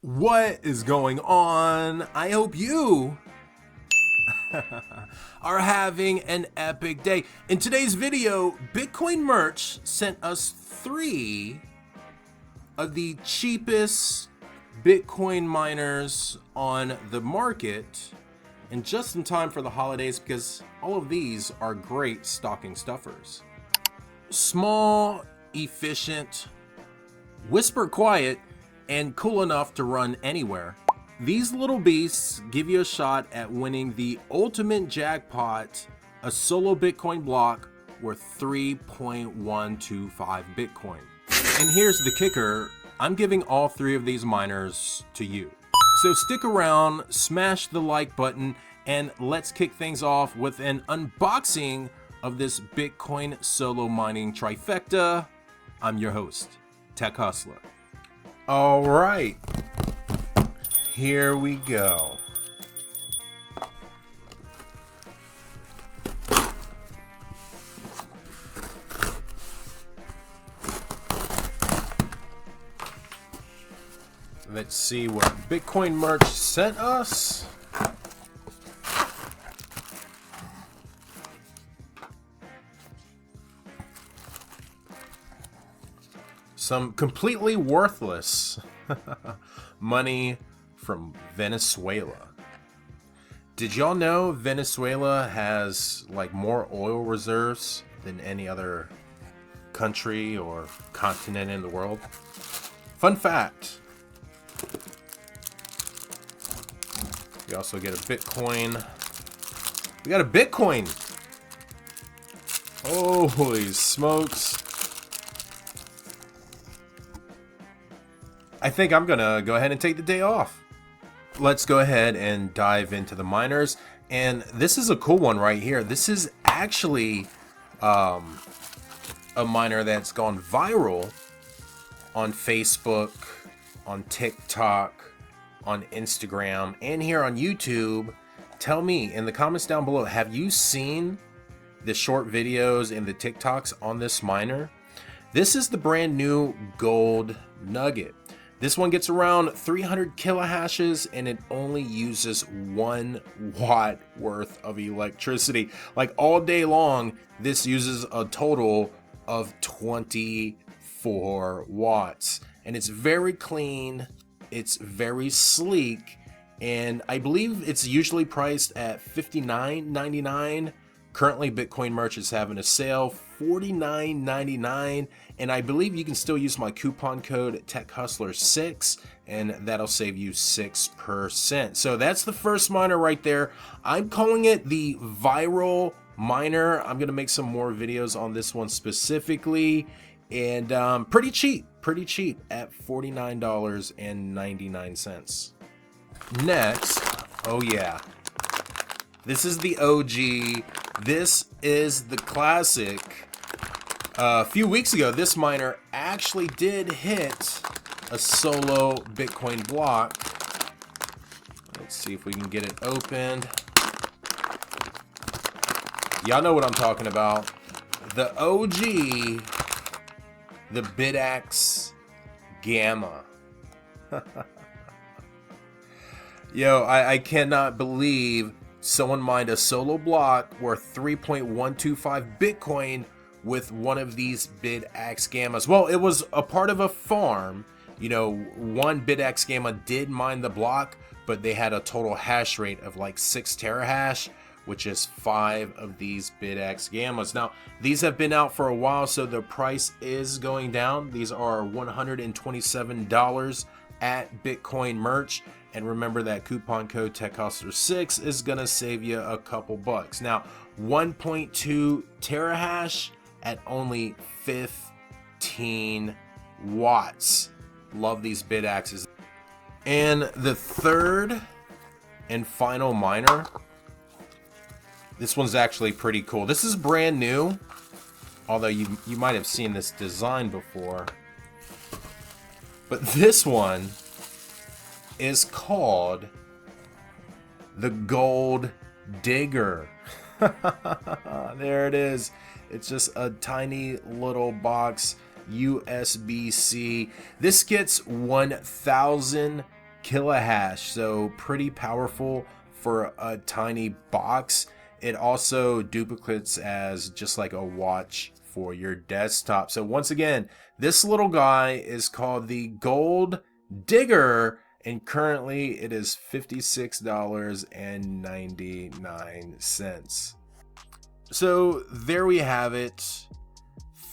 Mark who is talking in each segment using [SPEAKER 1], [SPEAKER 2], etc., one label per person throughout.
[SPEAKER 1] What is going on? I hope you are having an epic day. In today's video, Bitcoin Merch sent us 3 of the cheapest Bitcoin miners on the market, and just in time for the holidays because all of these are great stocking stuffers. Small, efficient, whisper quiet, and cool enough to run anywhere. These little beasts give you a shot at winning the ultimate jackpot, a solo Bitcoin block worth 3.125 Bitcoin. And here's the kicker, I'm giving all 3 of these miners to you. So stick around, smash the like button, and let's kick things off with an unboxing of this Bitcoin solo mining trifecta. I'm your host, Tech Hustler. All right, here we go. Let's see what Bitcoin Merch sent us. Some completely worthless money from Venezuela. Did y'all know Venezuela has like more oil reserves than any other country or continent in the world? Fun fact. We also get a Bitcoin. We got a Bitcoin. Holy smokes. I think I'm gonna go ahead and take the day off. Let's go ahead and dive into the miners. And this is a cool one right here. This is actually a miner that's gone viral on Facebook, on TikTok, on Instagram, and here on YouTube. Tell me in the comments down below, have you seen the short videos and the TikToks on this miner? This is the brand new gold nugget. This one gets around 300 kilohashes and it only uses 1 watt worth of electricity. Like all day long, this uses a total of 24 watts. And it's very clean, it's very sleek, and I believe it's usually priced at $59.99. Currently, Bitcoin Merch is having a sale, $49.99, and I believe you can still use my coupon code TechHustler6, and that'll save you 6%. So that's the first miner right there. I'm calling it the viral miner. I'm gonna make some more videos on this one specifically, and pretty cheap at $49.99. Next, oh yeah, this is the OG. This is the classic. A few weeks ago, this miner actually did hit a solo Bitcoin block. Let's see if we can get it opened. Y'all know what I'm talking about. The OG, the BitX Gamma. Yo, I cannot believe someone mined a solo block worth 3.125 Bitcoin with one of these BitX Gammas. Well, it was a part of a farm. You know, one BitX Gamma did mine the block, but they had a total hash rate of like 6 terahash, which is 5 of these BitX Gammas. Now, these have been out for a while, so the price is going down. These are $127 at Bitcoin Merch. And remember that coupon code TechHustler6 is gonna save you a couple bucks. Now, 1.2 terahash at only 15 watts. Love these BitXs. And the third and final miner, this one's actually pretty cool. This is brand new, although you might have seen this design before. But this one is called the Gold Digger. There it is. It's just a tiny little box, USB-C. This gets 1,000 kilohash, so pretty powerful for a tiny box. It also duplicates as just like a watch for your desktop. So once again, this little guy is called the Gold Digger, and currently it is $56.99. So there we have it.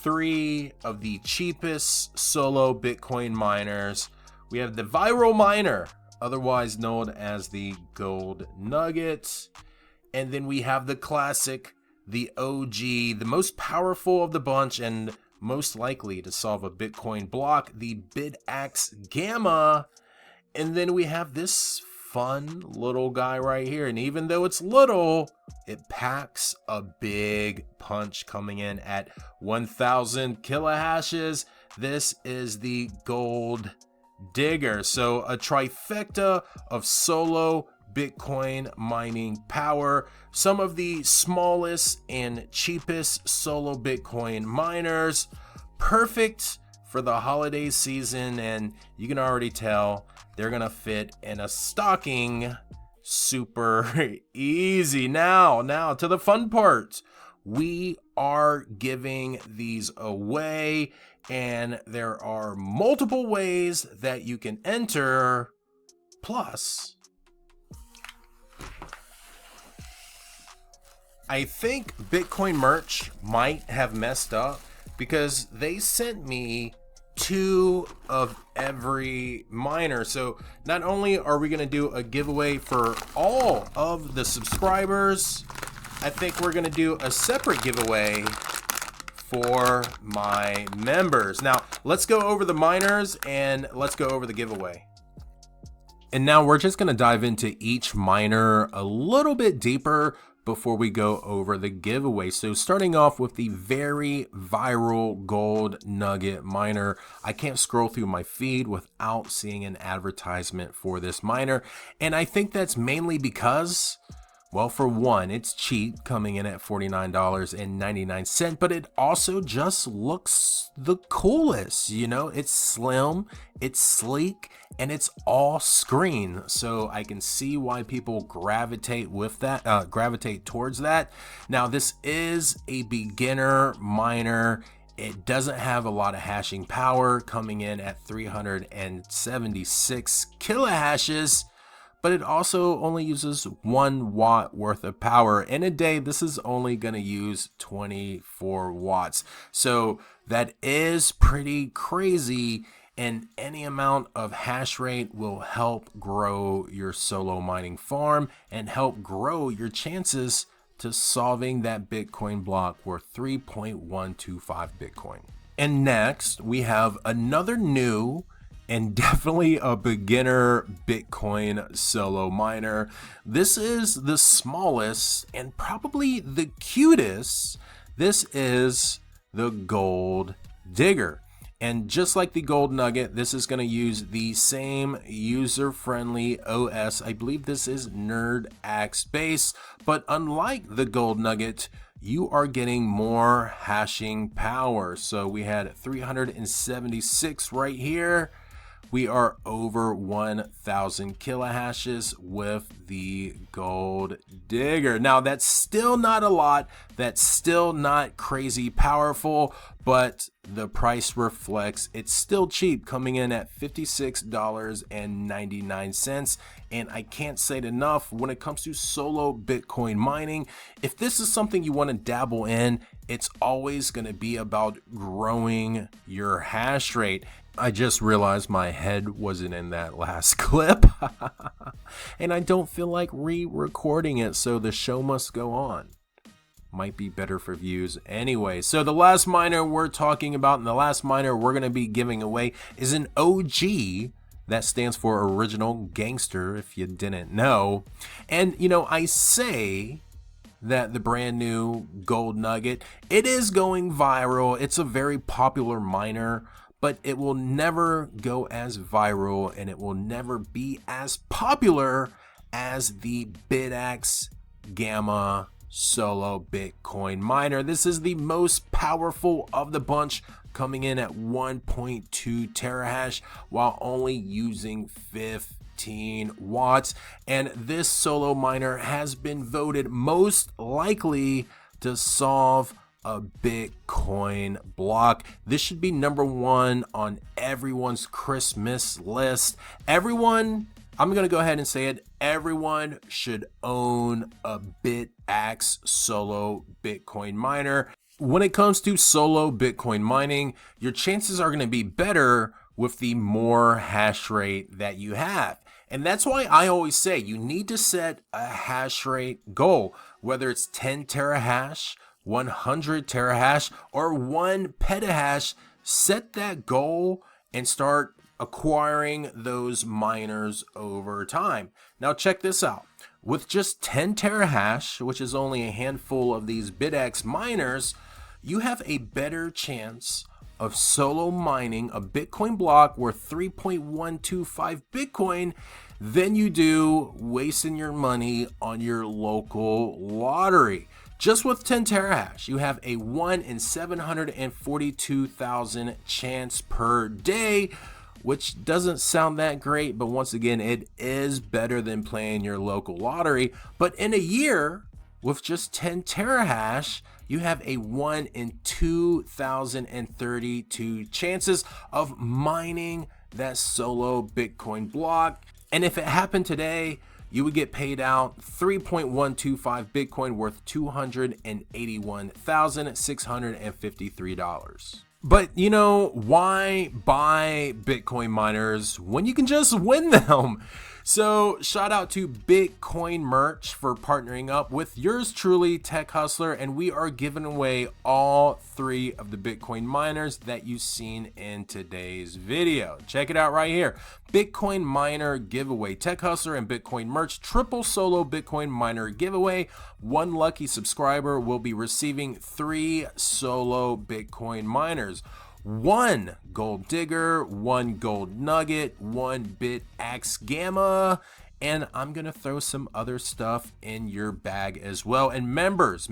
[SPEAKER 1] 3 of the cheapest solo Bitcoin miners. We have the viral miner, otherwise known as the Gold Nugget. And then we have the classic, the OG, the most powerful of the bunch and most likely to solve a Bitcoin block, the Bidax Gamma. And then we have this fun little guy right here. And even though it's little, it packs a big punch, coming in at 1,000 kilohashes. This is the Gold Digger. So a trifecta of solo Bitcoin mining power. Some of the smallest and cheapest solo Bitcoin miners. Perfect for the holiday season, and you can already tell they're gonna fit in a stocking super easy. Now to the fun part. We are giving these away, and there are multiple ways that you can enter. Plus, I think Bitcoin Merch might have messed up because they sent me 2 of every miner. So not only are we going to do a giveaway for all of the subscribers, I think we're going to do a separate giveaway for my members. Now let's go over the miners and let's go over the giveaway. And now we're just going to dive into each miner a little bit deeper before we go over the giveaway. So starting off with the very viral Gold Nugget miner. I can't scroll through my feed without seeing an advertisement for this miner. And I think that's mainly because, well, for one, it's cheap, coming in at $49.99, but it also just looks the coolest. You know, it's slim, it's sleek, and it's all screen. So I can see why people gravitate towards that. Now, this is a beginner miner. It doesn't have a lot of hashing power, coming in at 376 kilohashes. But it also only uses 1 watt worth of power. In a day, this is only going to use 24 watts. So that is pretty crazy, and any amount of hash rate will help grow your solo mining farm and help grow your chances to solving that Bitcoin block worth 3.125 Bitcoin. And next, we have another new and definitely a beginner Bitcoin solo miner. This is the smallest and probably the cutest. This is the Gold Digger. And just like the Gold Nugget, this is going to use the same user-friendly OS. I believe this is NerdX base, but unlike the Gold Nugget, you are getting more hashing power. So we had 376 right here. We are over 1,000 kilohashes with the Gold Digger. Now, that's still not a lot. That's still not crazy powerful, but the price reflects it's still cheap, coming in at $56.99. And I can't say it enough, when it comes to solo Bitcoin mining, if this is something you want to dabble in, it's always going to be about growing your hash rate. I just realized my head wasn't in that last clip and I don't feel like re-recording it, so the show must go on. Might be better for views anyway. So the last miner we're talking about, and the last miner we're going to be giving away, is an OG. That stands for Original Gangster, if you didn't know. And you know, I say that the brand new Gold Nugget, it is going viral. It's a very popular miner, but it will never go as viral and it will never be as popular as the Bidax Gamma solo Bitcoin miner. This is the most powerful of the bunch, coming in at 1.2 terahash while only using 15 15 watts. And this solo miner has been voted most likely to solve a Bitcoin block. This should be #1 on everyone's Christmas list. Everyone, I'm gonna go ahead and say it, everyone should own a BitAxe solo Bitcoin miner. When it comes to solo Bitcoin mining, your chances are gonna be better with the more hash rate that you have. And that's why I always say you need to set a hash rate goal, whether it's 10 terahash, 100 terahash, or 1 petahash. Set that goal and start acquiring those miners over time. Now check this out. With just 10 terahash, which is only a handful of these BitAxe miners, you have a better chance of solo mining a Bitcoin block worth 3.125 Bitcoin than you do wasting your money on your local lottery. Just with 10 terahash, you have a 1 in 742,000 chance per day, which doesn't sound that great, but once again, it is better than playing your local lottery. But in a year, with just 10 terahash, you have a 1 in 2,032 chances of mining that solo Bitcoin block. And if it happened today, you would get paid out 3.125 Bitcoin worth $281,653. But you know, why buy Bitcoin miners when you can just win them? So shout out to Bitcoin Merch for partnering up with yours truly, Tech Hustler, and we are giving away all 3 of the Bitcoin miners that you've seen in today's video. Check it out right here. Bitcoin miner giveaway, Tech Hustler and Bitcoin Merch triple solo Bitcoin miner giveaway. 1 lucky subscriber will be receiving 3 solo Bitcoin miners. 1 gold digger, 1 gold nugget, 1 BitAxe gamma, and I'm gonna throw some other stuff in your bag as well. And members,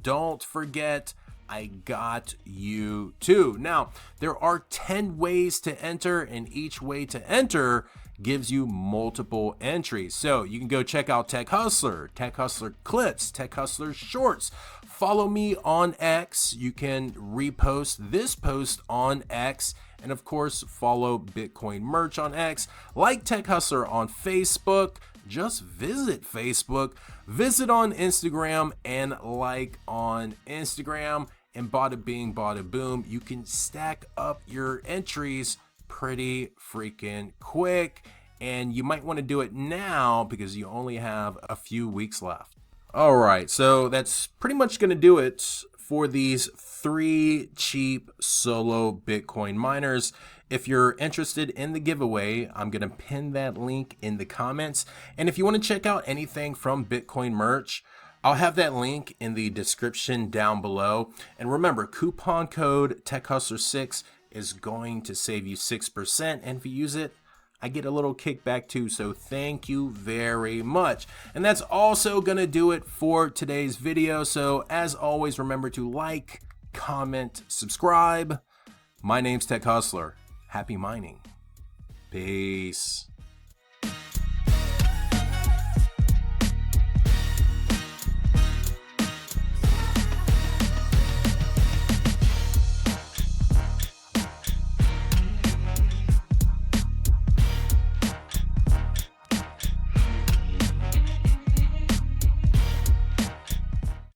[SPEAKER 1] don't forget, I got you too. Now, there are 10 ways to enter, and each way to enter gives you multiple entries. So you can go check out Tech Hustler Clips, Tech Hustler Shorts. Follow me on X. You can repost this post on X. And of course, follow Bitcoin Merch on X. Like Tech Hustler on Facebook. Just visit Facebook. Visit on Instagram and like on Instagram. And bada bing, bada boom. You can stack up your entries pretty freaking quick. And you might want to do it now because you only have a few weeks left. All right, so that's pretty much going to do it for these 3 cheap solo Bitcoin miners. If you're interested in the giveaway, I'm going to pin that link in the comments. And if you want to check out anything from Bitcoin Merch, I'll have that link in the description down below. And remember, coupon code TechHustler6 is going to save you 6%. And if you use it, I get a little kickback too, so thank you very much. And that's also gonna do it for today's video. So as always, remember to like, comment, subscribe. My name's Tech Hustler. Happy mining. Peace.